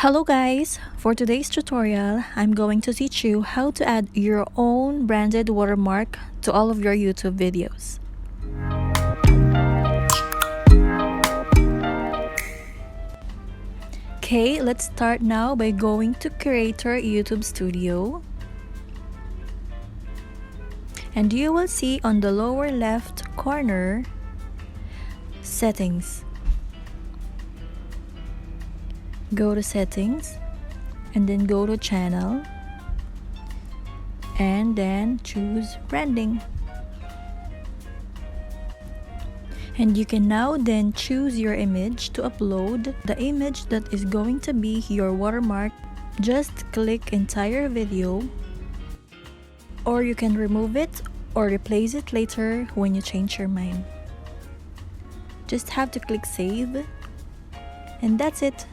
Hello guys! For today's tutorial, I'm going to teach you how to add your own branded watermark to all of your YouTube videos. Okay, let's start now by going to Creator YouTube Studio. And you will see on the lower left corner, Settings. Go to Settings and then go to Channel and then choose Branding. And you can now then choose your image to upload. The image that is going to be your watermark, just click entire video, or you can remove it or replace it later when you change your mind. Just have to click save, and that's it.